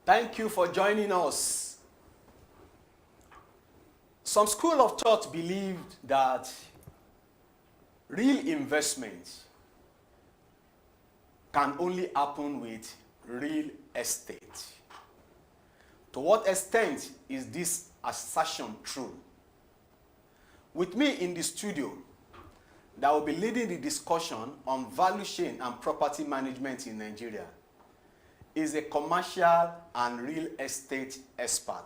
Thank you for joining us. Some school of thought believed that real investment can only happen with real estate. To what extent is this assertion true? With me in the studio, that will be leading the discussion on value chain and property management in Nigeria, is a commercial and real estate expert,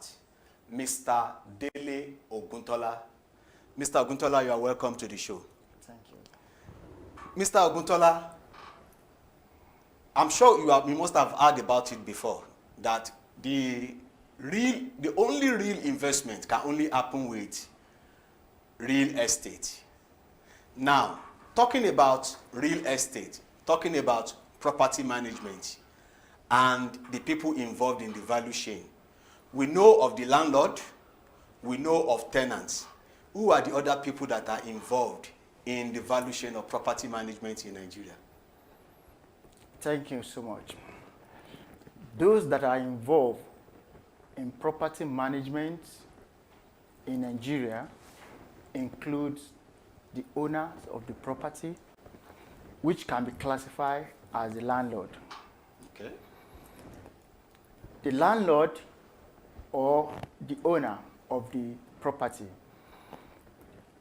Mr. Dele Oguntola. Mr. Oguntola, you are welcome to the show. Thank you. Mr. Oguntola, I'm sure you must have heard about it before, that the only real investment can only happen with real estate. Now, talking about real estate, talking about property management, and the people involved in the value chain, we know of the landlord, we know of tenants. Who are the other people that are involved in the value chain of property management in Nigeria? Thank you so much. Those that are involved in property management in Nigeria includes the owners of the property, which can be classified as the landlord. Okay. The landlord or the owner of the property.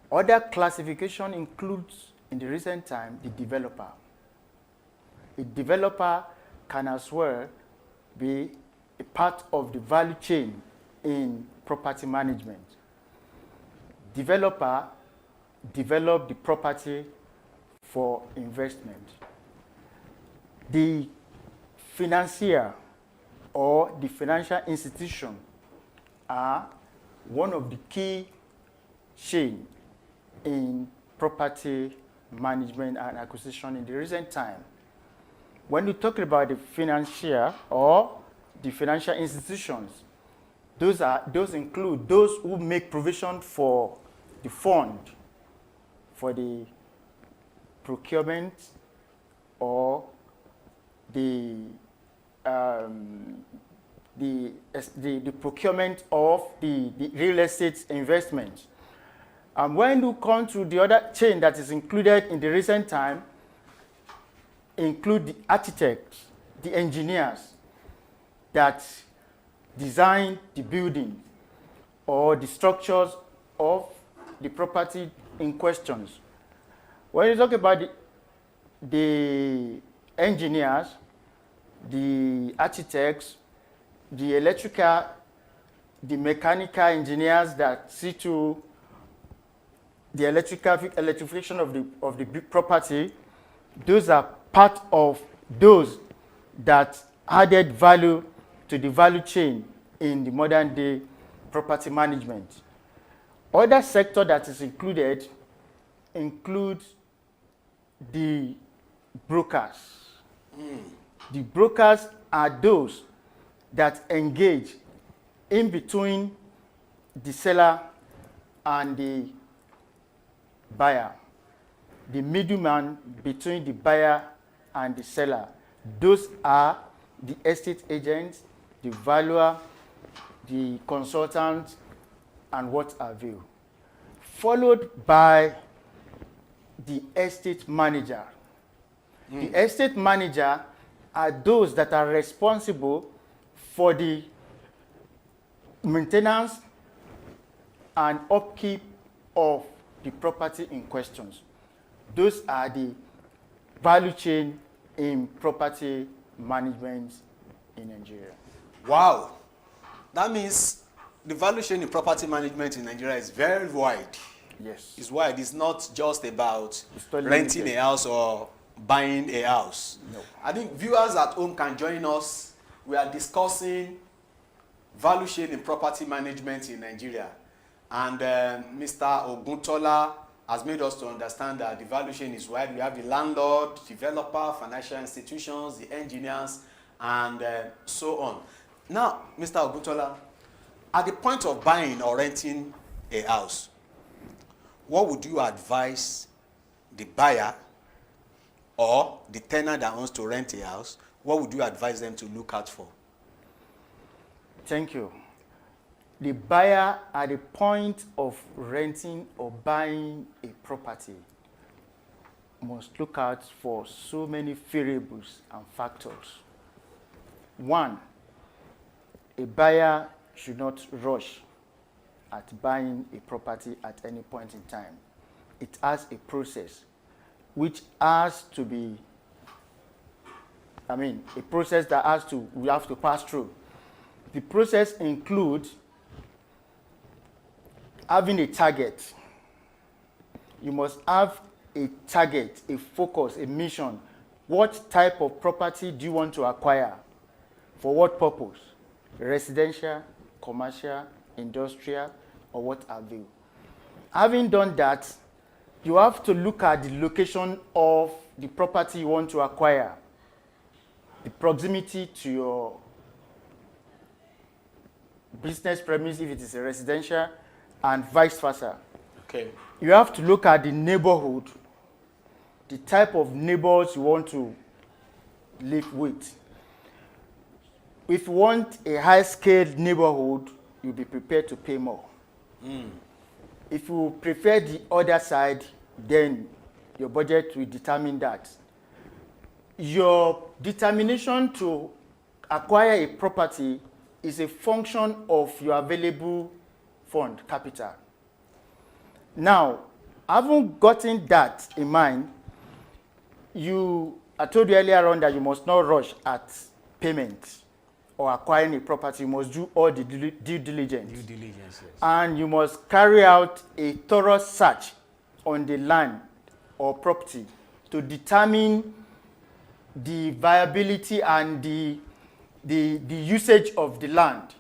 Other classification includes, in the recent time, the developer. A developer can as well be a part of the value chain in property management. Developer develop the property for investment. The financier or the financial institution are one of the key chain in property management and acquisition in the recent time. When you talk about the financier or the financial institutions, those include those who make provision for the fund, for the procurement or the procurement of the real estate investment. And when you come to the other chain that is included in the recent time, include the architects, the engineers that design the building or the structures of the property in questions. When you talk about the engineers, the architects, the electrical, the mechanical engineers that see to the electrification of the property, those are part of those that added value to the value chain in the modern day property management. Other sector that is included includes the brokers. The brokers are those that engage in between the seller and the buyer, the middleman between the buyer and the seller. Those are the estate agents, the valuer, the consultant, and what have you. Followed by the estate manager. The estate manager are those that are responsible for the maintenance and upkeep of the property in questions. Those are the value chain in property management in Nigeria. Wow. That means the value chain in property management in Nigeria is very wide. Yes. It's wide. It's not just about renting a house or buying a house. No. I think viewers at home can join us. We are discussing value chain in property management in Nigeria. And Mr. Oguntola has made us to understand that the value chain is wide. We have the landlord, developer, financial institutions, the engineers, and so on. Now, Mr. Oguntola, at the point of buying or renting a house, what would you advise the buyer or the tenant that wants to rent a house? What would you advise them to look out for? Thank you. The buyer at the point of renting or buying a property must look out for so many variables and factors. One, a buyer should not rush at buying a property at any point in time. It has a process which has to be, a process that we have to pass through. The process includes having a target. You must have a target, a focus, a mission. What type of property do you want to acquire? For what purpose? Residential, commercial, industrial, or what have you. Having done that, you have to look at the location of the property you want to acquire, the proximity to your business premise if it is a residential, and vice versa. Okay. You have to look at the neighborhood, the type of neighbors you want to live with. If you want a high-scale neighborhood, you'll be prepared to pay more. If you prefer the other side, then your budget will determine that. Your determination to acquire a property is a function of your available fund capital. Now, having gotten that in mind, I told you earlier on that you must not rush at payment or acquiring a property. You must do all the due diligence. Due diligence, yes. And you must carry out a thorough search on the land or property to determine the viability and the usage of the land.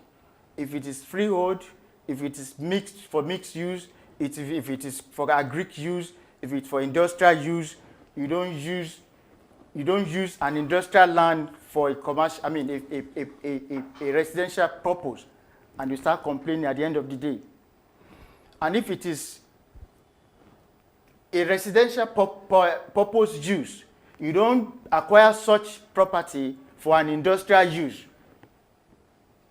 If it is freehold, if it is mixed use, if it is for agric use, if it's for industrial use, you don't use an industrial land for a commercial, a residential purpose, and you start complaining at the end of the day. And if it is a residential purpose use, you don't acquire such property for an industrial use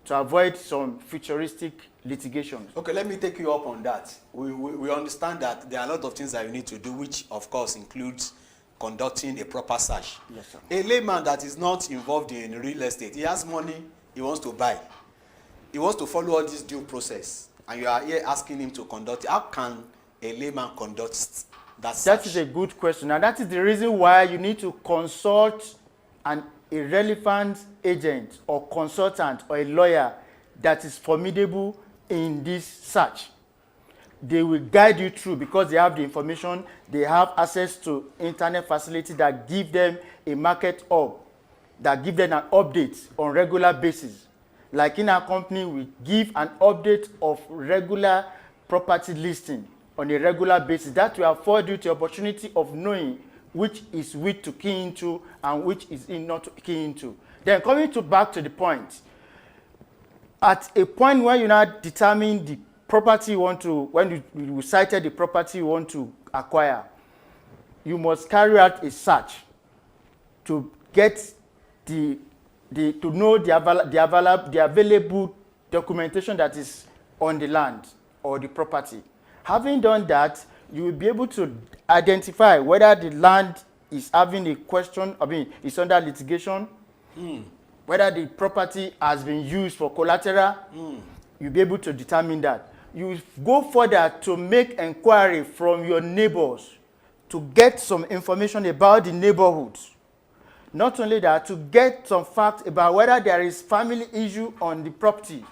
to avoid some futuristic litigations. Okay, let me take you up on that. We understand that there are a lot of things that you need to do, which of course includes conducting a proper search. Yes, sir. A layman that is not involved in real estate, he has money, he wants to buy. He wants to follow all this due process, and you are here asking him to conduct. How can a layman conduct that search? That is a good question, and that is the reason why you need to consult a relevant agent or consultant or a lawyer that is formidable in this search. They will guide you through because they have the information, they have access to internet facility that give them a market hub, that give them an update on regular basis. Like in our company, we give an update of regular property listing on a regular basis. That will afford you the opportunity of knowing which is which to key into and which is not to key into. Then coming back to the point, at a point where you now determine the property you want to, when you cited the property you want to acquire, you must carry out a search to get to know the available documentation that is on the land or the property. Having done that, you will be able to identify whether the land is having a question, is under litigation, whether the property has been used for collateral. You'll be able to determine that. You go further to make inquiry from your neighbors to get some information about the neighborhood. Not only that, to get some facts about whether there is family issue on the property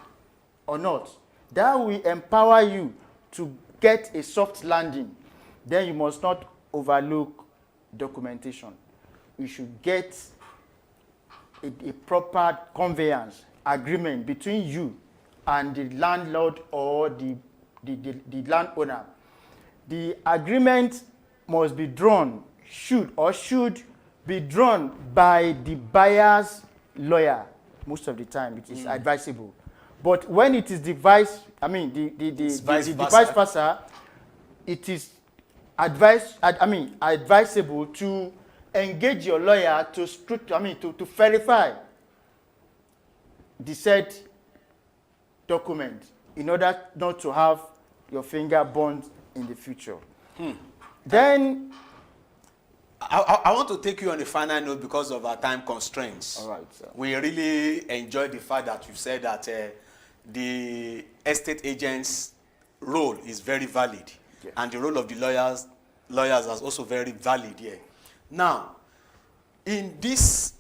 or not. That will empower you to get a soft landing. Then you must not overlook documentation. You should get a proper conveyance agreement between you and the landlord or the landowner. The agreement must be drawn, should be drawn by the buyer's lawyer. Most of the time, it is advisable. But when it is the vice versa, it is advisable to engage your lawyer to verify the said document in order not to have your finger burned in the future. Then, I want to take you on a final note because of our time constraints. all right, sir. We really enjoyed the fact that you said that the estate agent's role is very valid, Yes. and the role of the lawyers is also very valid here. Now, in this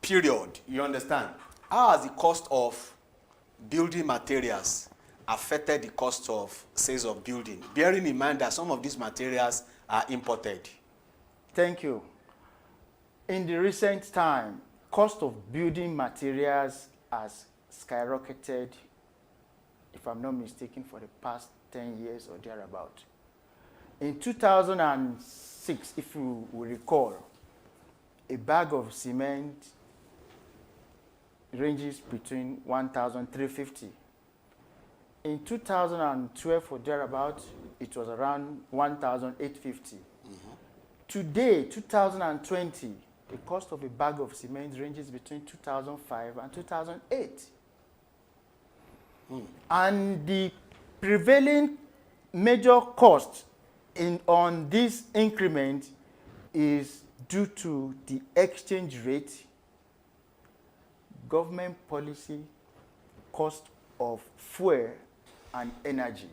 period, you understand, how has the cost of building materials affected the cost of sales of building, bearing in mind that some of these materials are imported? Thank you. In the recent time, cost of building materials has skyrocketed, if I'm not mistaken, for the past 10 years or thereabout. In 2006, if you will recall, a bag of cement ranges between 1,350. In 2012 or thereabout, it was around 1,850. Today, 2020, the cost of a bag of cement ranges between 2005 and 2008. And the prevailing major cost on this increment is due to the exchange rate, government policy, cost of fuel and energy,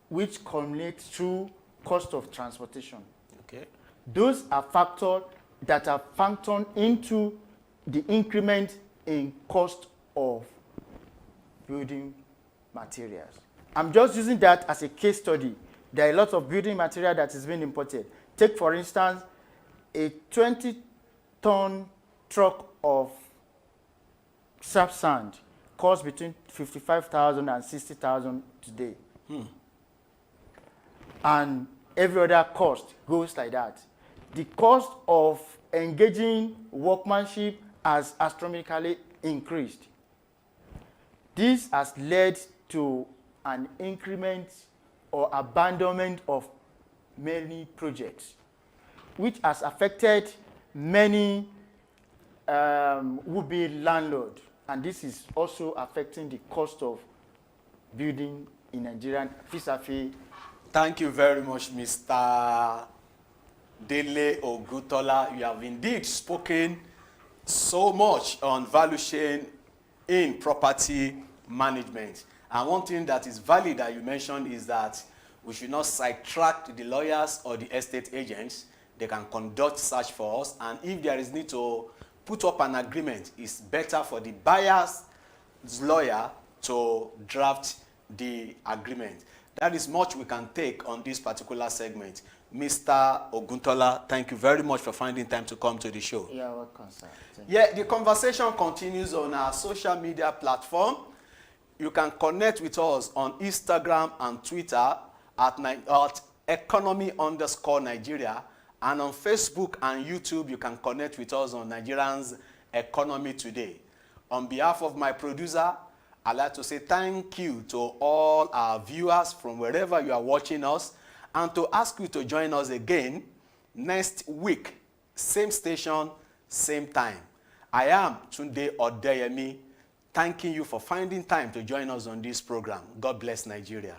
which culminates through cost of transportation. Okay. Those are factors that are factored into the increment in cost of building materials. I'm just using that as a case study. There are a lot of building material that is being imported. Take, for instance, a 20-ton truck of sharp sand costs between 55,000 and 60,000 today. And every other cost goes like that. The cost of engaging workmanship has astronomically increased. This has led to an increment or abandonment of many projects, which has affected many would-be landlords. And this is also affecting the cost of building in Nigeria vis-a-vis. Thank you very much, Mr. Dele Oguntola. You have indeed spoken so much on value chain in property management. And one thing that is valid that you mentioned is that we should not sidetrack the lawyers or the estate agents. They can conduct search for us, and if there is need to put up an agreement, it's better for the buyer's lawyer to draft the agreement. That is much we can take on this particular segment. Mr. Oguntola, thank you very much for finding time to come to the show. Yeah, welcome, sir. Yeah, the conversation continues on our social media platform. You can connect with us on Instagram and Twitter at economy_Nigeria, and on Facebook and YouTube you can connect with us on Nigerians Economy Today. On behalf of my producer, I'd like to say thank you to all our viewers from wherever you are watching us, and to ask you to join us again next week, same station, same time. I am Tunde Odeyemi, thanking you for finding time to join us on this program. God bless Nigeria.